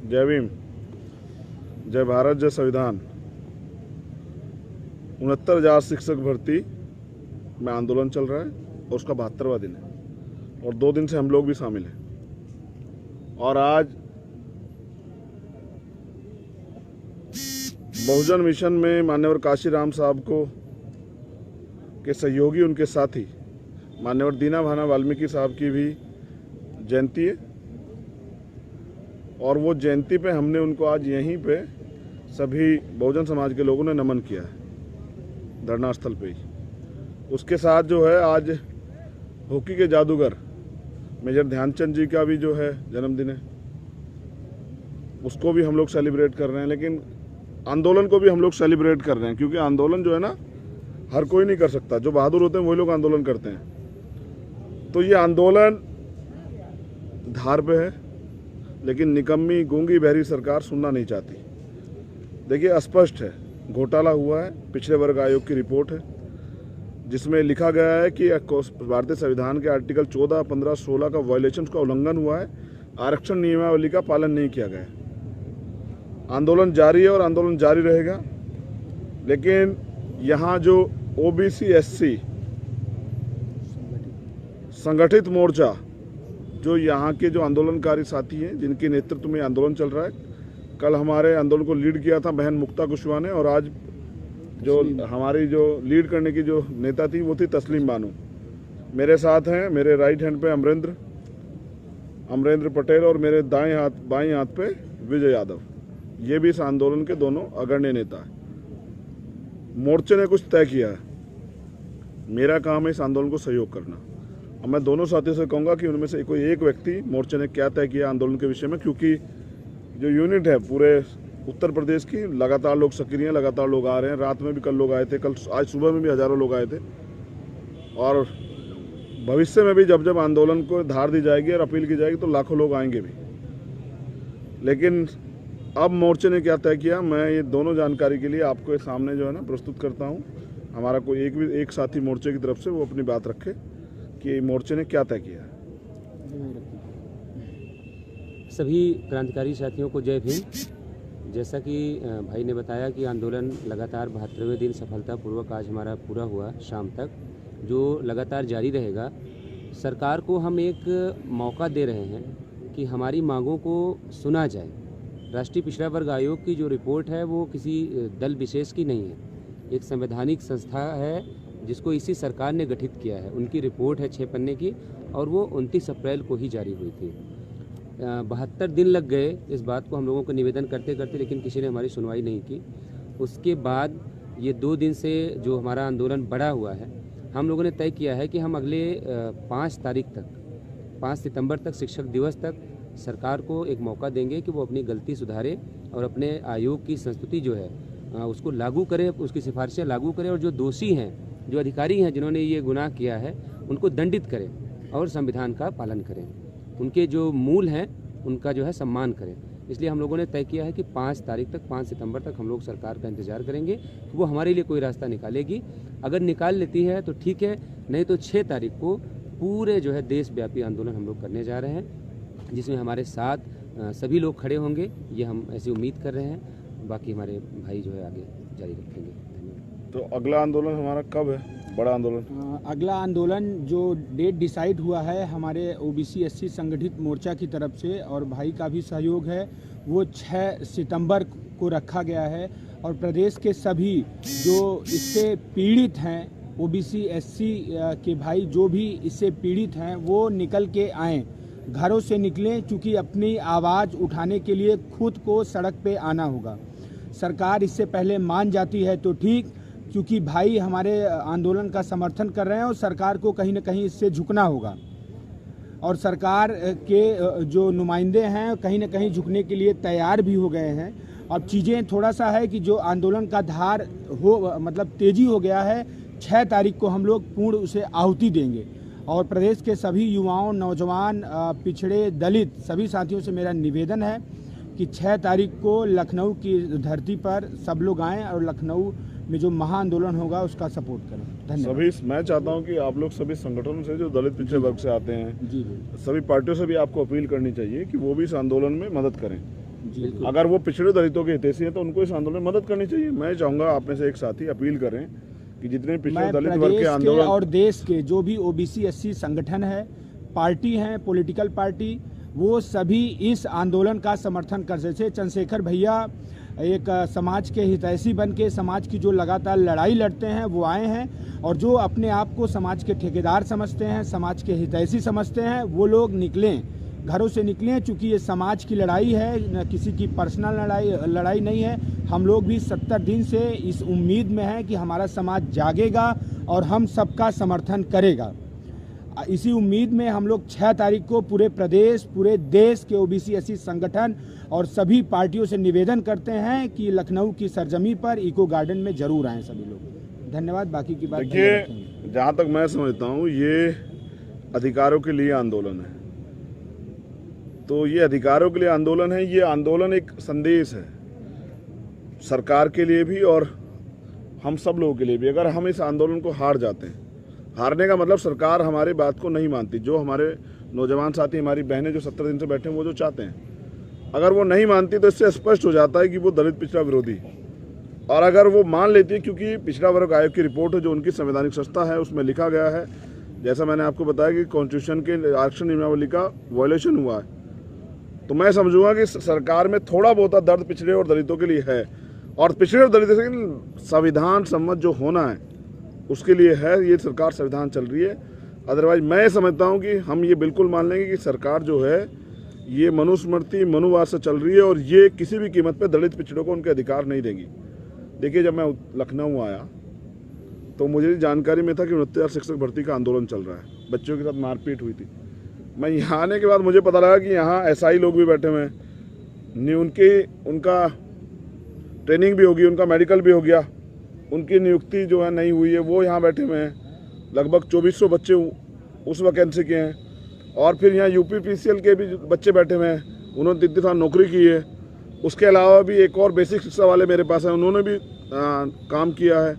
जय भीम, जय भारत, जय संविधान। 69,000 शिक्षक भर्ती में आंदोलन चल रहा है और उसका 72वां दिन है और 2 दिन से हम लोग भी शामिल हैं। और आज बहुजन मिशन में मान्यवर काशीराम साहब को के सहयोगी, उनके साथी मान्यवर दीना भाना वाल्मीकि साहब की भी जयंती है और वो जयंती पे हमने उनको आज यहीं पे सभी बहुजन समाज के लोगों ने नमन किया है धरना स्थल पे ही। उसके साथ जो है आज हॉकी के जादूगर मेजर ध्यानचंद जी का भी जो है जन्मदिन है, उसको भी हम लोग सेलिब्रेट कर रहे हैं। लेकिन आंदोलन को भी हम लोग सेलिब्रेट कर रहे हैं क्योंकि आंदोलन जो है ना हर कोई नहीं कर सकता। जो बहादुर होते हैं वही लोग आंदोलन करते हैं। तो ये आंदोलन धार पे है, लेकिन निकम्मी गूंगी बहरी सरकार सुनना नहीं चाहती। देखिए स्पष्ट है, घोटाला हुआ है। पिछड़े वर्ग आयोग की रिपोर्ट है जिसमें लिखा गया है कि भारतीय संविधान के आर्टिकल 14, 15, 16 का वायलेशन का उल्लंघन हुआ है। आरक्षण नियमावली का पालन नहीं किया गया है। आंदोलन जारी है और आंदोलन जारी रहेगा। लेकिन यहाँ जो ओबीसी एससी संगठित मोर्चा, जो यहाँ के जो आंदोलनकारी साथी हैं जिनके नेतृत्व में आंदोलन चल रहा है, कल हमारे आंदोलन को लीड किया था बहन मुक्ता कुशवाहा ने और आज जो हमारी जो लीड करने की जो नेता थी वो थी तस्लीम बानो। मेरे साथ हैं, मेरे राइट हैंड पे अमरेंद्र पटेल और मेरे बाएं हाथ पे विजय यादव। ये भी इस आंदोलन के दोनों अग्रणी नेता हैं। मोर्चे ने कुछ तय किया है, मेरा काम है इस आंदोलन को सहयोग करना। अब मैं दोनों साथियों से कहूँगा कि उनमें से कोई एक व्यक्ति मोर्चे ने क्या तय किया आंदोलन के विषय में, क्योंकि जो यूनिट है पूरे उत्तर प्रदेश की, लगातार लोग सक्रिय हैं, लगातार लोग आ रहे हैं। रात में भी कल लोग आए थे, कल आज सुबह में भी हज़ारों लोग आए थे और भविष्य में भी जब जब आंदोलन को धार दी जाएगी और अपील की जाएगी तो लाखों लोग आएंगे भी। लेकिन अब मोर्चे ने क्या तय किया, मैं ये दोनों जानकारी के लिए आपको सामने जो है ना प्रस्तुत करता हूँ। हमारा कोई एक साथी मोर्चे की तरफ से वो अपनी बात रखे कि मोर्चे ने क्या तय किया है। सभी क्रांतिकारी साथियों को जय भीम। जैसा कि भाई ने बताया कि आंदोलन लगातार 72वें दिन सफलतापूर्वक आज हमारा पूरा हुआ शाम तक, जो लगातार जारी रहेगा। सरकार को हम एक मौका दे रहे हैं कि हमारी मांगों को सुना जाए। राष्ट्रीय पिछड़ा वर्ग आयोग की जो रिपोर्ट है वो किसी दल विशेष की नहीं है, एक संवैधानिक संस्था है जिसको इसी सरकार ने गठित किया है। उनकी रिपोर्ट है 6 पन्ने की और वो 29 अप्रैल को ही जारी हुई थी। 72 दिन लग गए इस बात को हम लोगों को निवेदन करते करते, लेकिन किसी ने हमारी सुनवाई नहीं की। उसके बाद ये 2 दिन से जो हमारा आंदोलन बढ़ा हुआ है, हम लोगों ने तय किया है कि हम अगले 5 तारीख तक, 5 सितंबर तक, शिक्षक दिवस तक सरकार को एक मौका देंगे कि वो अपनी गलती सुधारे और अपने आयोग की संस्तुति जो है उसको लागू करे, उसकी सिफारिशें लागू करे और जो दोषी हैं, जो अधिकारी हैं जिन्होंने ये गुनाह किया है, उनको दंडित करें और संविधान का पालन करें। उनके जो मूल हैं उनका जो है सम्मान करें। इसलिए हम लोगों ने तय किया है कि 5 तारीख तक, 5 सितंबर तक हम लोग सरकार का इंतजार करेंगे। वो हमारे लिए कोई रास्ता निकालेगी। अगर निकाल लेती है तो ठीक है, नहीं तो 6 तारीख को पूरे जो है देशव्यापी आंदोलन हम लोग करने जा रहे हैं, जिसमें हमारे साथ सभी लोग खड़े होंगे। ये हम ऐसी उम्मीद कर रहे हैं। बाकी हमारे भाई जो है आगे जारी रखेंगे। धन्यवाद। तो अगला आंदोलन हमारा कब है, बड़ा आंदोलन? अगला आंदोलन जो डेट डिसाइड हुआ है हमारे ओबीसी एससी संगठित मोर्चा की तरफ से और भाई का भी सहयोग है, वो 6 सितंबर को रखा गया है। और प्रदेश के सभी जो इससे पीड़ित हैं, ओबीसी एससी के भाई जो भी इससे पीड़ित हैं, वो निकल के आएँ, घरों से निकलें, क्योंकि अपनी आवाज़ उठाने के लिए खुद को सड़क पे आना होगा। सरकार इससे पहले मान जाती है तो ठीक, क्योंकि भाई हमारे आंदोलन का समर्थन कर रहे हैं और सरकार को कहीं ना कहीं इससे झुकना होगा। और सरकार के जो नुमाइंदे हैं कहीं ना कहीं झुकने के लिए तैयार भी हो गए हैं। अब चीज़ें थोड़ा सा है कि जो आंदोलन का धार मतलब तेज़ी हो गया है। 6 तारीख को हम लोग पूर्ण उसे आहुति देंगे और प्रदेश के सभी युवाओं, नौजवान, पिछड़े, दलित सभी साथियों से मेरा निवेदन है कि 6 तारीख को लखनऊ की धरती पर सब लोग आएँ और लखनऊ में जो महाआंदोलन होगा उसका सपोर्ट करें। धन्यवाद। सभी मैं चाहता हूं कि आप लोग सभी संगठनों से जो दलित पिछड़े वर्ग से आते हैं, जी सभी पार्टियों से भी आपको अपील करनी चाहिए कि वो भी इस आंदोलन में मदद करें। जी अगर वो पिछड़े दलितों के हितैषी हैं तो उनको इस आंदोलन में मदद करनी चाहिए। मैं चाहूँगा आप में से एक साथी अपील करें कि जितने पिछड़े मैं दलित वर्ग प्रदेश के के आंदोलन और देश के जो भी ओबीसी एससी संगठन है, पार्टी हैं, पॉलिटिकल पार्टी, वो सभी इस आंदोलन का समर्थन कर रहे थे। चंद्रशेखर भैया एक समाज के हितैषी बन के समाज की जो लगातार लड़ाई लड़ते हैं वो आए हैं, और जो अपने आप को समाज के ठेकेदार समझते हैं, समाज के हितैषी समझते हैं, वो लोग निकलें, घरों से निकलें। चूँकि ये समाज की लड़ाई है, न किसी की पर्सनल लड़ाई नहीं है। हम लोग भी 70 दिन से इस उम्मीद में हैं कि हमारा समाज जागेगा और हम सबका समर्थन करेगा। इसी उम्मीद में हम लोग 6 तारीख को पूरे प्रदेश, पूरे देश के ओबीसी एससी संगठन और सभी पार्टियों से निवेदन करते हैं कि लखनऊ की सरजमी पर इको गार्डन में जरूर आएं सभी लोग। धन्यवाद। बाकी की बात देखिए, जहाँ तक मैं समझता हूँ ये अधिकारों के लिए आंदोलन है, तो ये अधिकारों के लिए आंदोलन है। ये आंदोलन एक संदेश है सरकार के लिए भी और हम सब लोगों के लिए भी। अगर हम इस आंदोलन को हार जाते हैं, हारने का मतलब सरकार हमारी बात को नहीं मानती, जो हमारे नौजवान साथी, हमारी बहनें जो 70 दिन से बैठे हैं वो जो चाहते हैं, अगर वो नहीं मानती तो इससे स्पष्ट हो जाता है कि वो दलित पिछड़ा विरोधी। और अगर वो मान लेती है, क्योंकि पिछड़ा वर्ग आयोग की रिपोर्ट है जो उनकी संवैधानिक संस्था है, उसमें लिखा गया है, जैसा मैंने आपको बताया कि कॉन्स्टिट्यूशन के आरक्षण नियमावली का वायलेशन हुआ है, तो मैं समझूंगा कि सरकार में थोड़ा बहुत दर्द पिछड़े और दलितों के लिए है, और पिछड़े और दलितों के संविधान सम्मत जो होना है उसके लिए है। ये सरकार संविधान चल रही है। अदरवाइज मैं समझता हूँ कि हम ये बिल्कुल मान लेंगे कि सरकार जो है ये मनुस्मृति मनुवाद से चल रही है और ये किसी भी कीमत पे दलित पिछड़ों को उनके अधिकार नहीं देगी। देखिए, जब मैं लखनऊ आया तो मुझे जानकारी में था कि 69,000 शिक्षक भर्ती का आंदोलन चल रहा है, बच्चों के साथ मारपीट हुई थी। मैं यहाँ आने के बाद मुझे पता लगा कि यहाँ एसआई लोग भी बैठे हुए हैं, उनका ट्रेनिंग भी होगी, उनका मेडिकल भी हो गया, उनकी नियुक्ति जो है नहीं हुई है, वो यहाँ बैठे हुए हैं। लगभग 2400 बच्चे उस वैकेंसी के हैं, और फिर यहाँ यूपीपीसीएल के भी बच्चे बैठे हुए हैं, उन्होंने 3 साल नौकरी की है। उसके अलावा भी एक और बेसिक शिक्षा वाले मेरे पास हैं, उन्होंने भी काम किया है।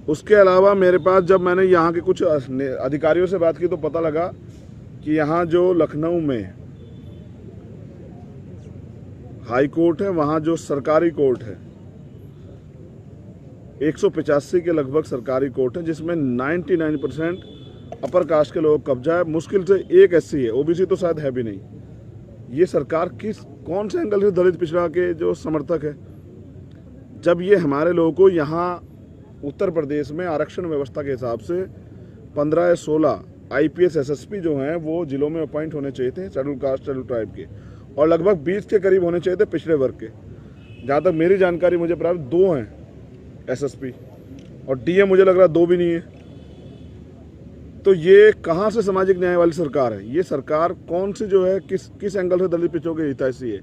उसके अलावा मेरे पास जब मैंने यहाँ के कुछ अधिकारियों से बात की तो पता लगा कि यहाँ जो लखनऊ में हाई कोर्ट है, वहाँ जो सरकारी कोर्ट है 185 के लगभग सरकारी कोर्ट है, जिसमें 99% अपर कास्ट के लोग कब्जा है। मुश्किल से एक एससी है, ओबीसी तो शायद है भी नहीं। ये सरकार कौन से एंगल से दलित पिछड़ा के जो समर्थक है, जब ये हमारे लोगों को यहाँ उत्तर प्रदेश में आरक्षण व्यवस्था के हिसाब से 15 या 16 आईपीएस एसएसपी जो हैं वो जिलों में अपॉइंट होने चाहिए थे शेड्यूल कास्ट शेड्यूल ट्राइब के, और लगभग 20 के करीब होने चाहिए थे पिछड़े वर्ग के। जहाँ तक मेरी जानकारी मुझे प्राप्त 2 हैं एसएसपी, और डीएम मुझे लग रहा 2 भी नहीं है। तो ये कहाँ से सामाजिक न्याय वाली सरकार है? ये सरकार कौन सी जो है किस एंगल से दलित पिछड़ों के हितैषी है?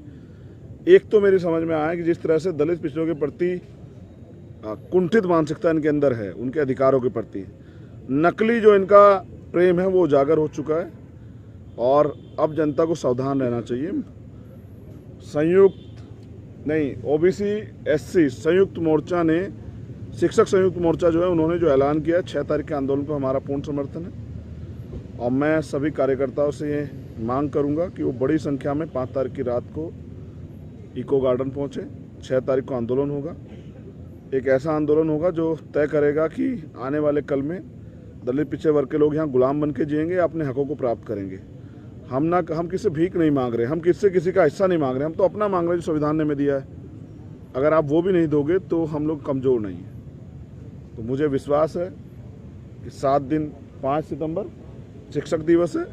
एक तो मेरी समझ में आया कि जिस तरह से दलित पिछड़ों के प्रति कुंठित मानसिकता इनके अंदर है, उनके अधिकारों के प्रति नकली जो इनका प्रेम है वो उजागर हो चुका है, और अब जनता को सावधान रहना चाहिए। ओबीसी एससी संयुक्त मोर्चा ने, शिक्षक संयुक्त मोर्चा जो है उन्होंने जो ऐलान किया 6 तारीख के आंदोलन को हमारा पूर्ण समर्थन है, और मैं सभी कार्यकर्ताओं से ये मांग करूंगा कि वो बड़ी संख्या में 5 तारीख की रात को इको गार्डन पहुंचे। 6 तारीख को आंदोलन होगा, एक ऐसा आंदोलन होगा जो तय करेगा कि आने वाले कल में दलित पिछड़े वर्ग के लोग यहाँ गुलाम बन के जिएंगे, अपने हकों को प्राप्त करेंगे। हम किसी भीख नहीं मांग रहे, हम किसी का हिस्सा नहीं मांग रहे, हम तो अपना मांग रहे हैं जो संविधान ने हमें दिया है। अगर आप वो भी नहीं दोगे तो हम लोग कमज़ोर नहीं हैं। तो मुझे विश्वास है कि 7 दिन 5 सितंबर शिक्षक दिवस है,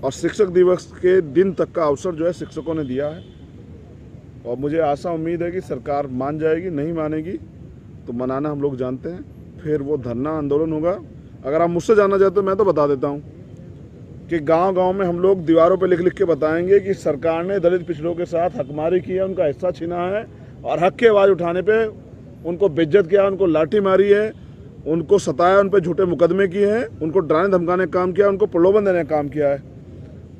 और शिक्षक दिवस के दिन तक का अवसर जो है शिक्षकों ने दिया है, और मुझे आशा उम्मीद है कि सरकार मान जाएगी। नहीं मानेगी तो मनाना हम लोग जानते हैं, फिर वो धरना आंदोलन होगा। अगर आप मुझसे जानना चाहते हो मैं तो बता देता हूँ कि गांव-गांव में हम लोग दीवारों पे लिख के बताएंगे कि सरकार ने दलित पिछड़ों के साथ हकमारी की है, उनका हिस्सा छीना है, और हक की आवाज़ उठाने पे उनको बेइज्जत किया, उनको लाठी मारी है, उनको सताया, उन पर झूठे मुकदमे किए हैं, उनको डराने धमकाने का काम किया, उनको प्रलोभन देने का काम किया है।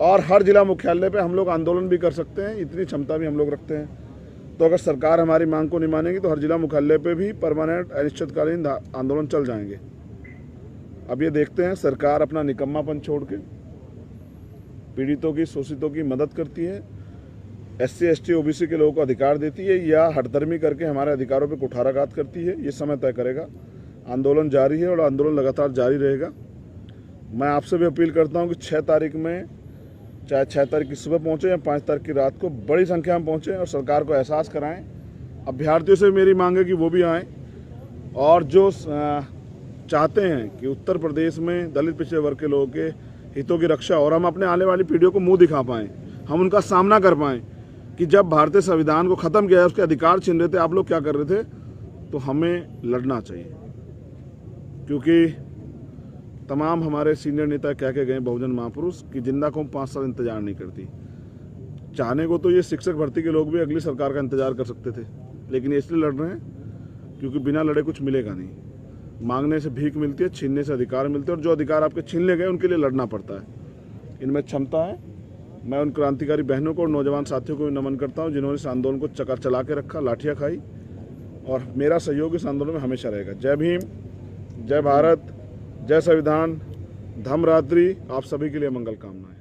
और हर जिला मुख्यालय पे हम लोग आंदोलन भी कर सकते हैं, इतनी क्षमता भी हम लोग रखते हैं। तो अगर सरकार हमारी मांग को नहीं मानेगी तो हर जिला मुख्यालय पे भी परमानेंट अनिश्चितकालीन आंदोलन चल जाएंगे। अब ये देखते हैं सरकार अपना निकम्मापन छोड़ के पीड़ितों की, शोषितों की मदद करती है, SC ST OBC के लोगों को अधिकार देती है या हठधर्मी करके हमारे अधिकारों पर कुठाराघात करती है, ये समय तय करेगा। आंदोलन जारी है और आंदोलन लगातार जारी रहेगा। मैं आपसे भी अपील करता हूं कि 6 तारीख में, चाहे 6 तारीख की सुबह पहुंचे या 5 तारीख की रात को, बड़ी संख्या में पहुंचे और सरकार को एहसास कराएं। अभ्यर्थियों से मेरी मांग है कि वो भी आएँ और जो चाहते हैं कि उत्तर प्रदेश में दलित पिछड़े वर्ग के लोगों के हितों की रक्षा और हम अपने आने वाली पीढ़ियों को मुंह दिखा पाएँ, हम उनका सामना कर पाएँ कि जब भारतीय संविधान को ख़त्म किया है, उसके अधिकार छीन रहे थे, आप लोग क्या कर रहे थे। तो हमें लड़ना चाहिए, क्योंकि तमाम हमारे सीनियर नेता कह के गए बहुजन महापुरुष कि जिंदा कौम 5 साल इंतजार नहीं करती। चाहने को तो ये शिक्षक भर्ती के लोग भी अगली सरकार का इंतजार कर सकते थे, लेकिन इसलिए लड़ रहे हैं क्योंकि बिना लड़े कुछ मिलेगा नहीं। मांगने से भीख मिलती है, छीनने से अधिकार मिलते हैं, और जो अधिकार आपके छीन ले गए उनके लिए लड़ना पड़ता है। इनमें क्षमता है। मैं उन क्रांतिकारी बहनों को और नौजवान साथियों को भी नमन करता हूँ जिन्होंने इस आंदोलन को चक्कर चला के रखा, लाठियाँ खाई, और मेरा सहयोग इस आंदोलन में हमेशा रहेगा। जय भीम, जय भारत, जय संविधान, धम्मरात्रि। आप सभी के लिए मंगल कामनाएं।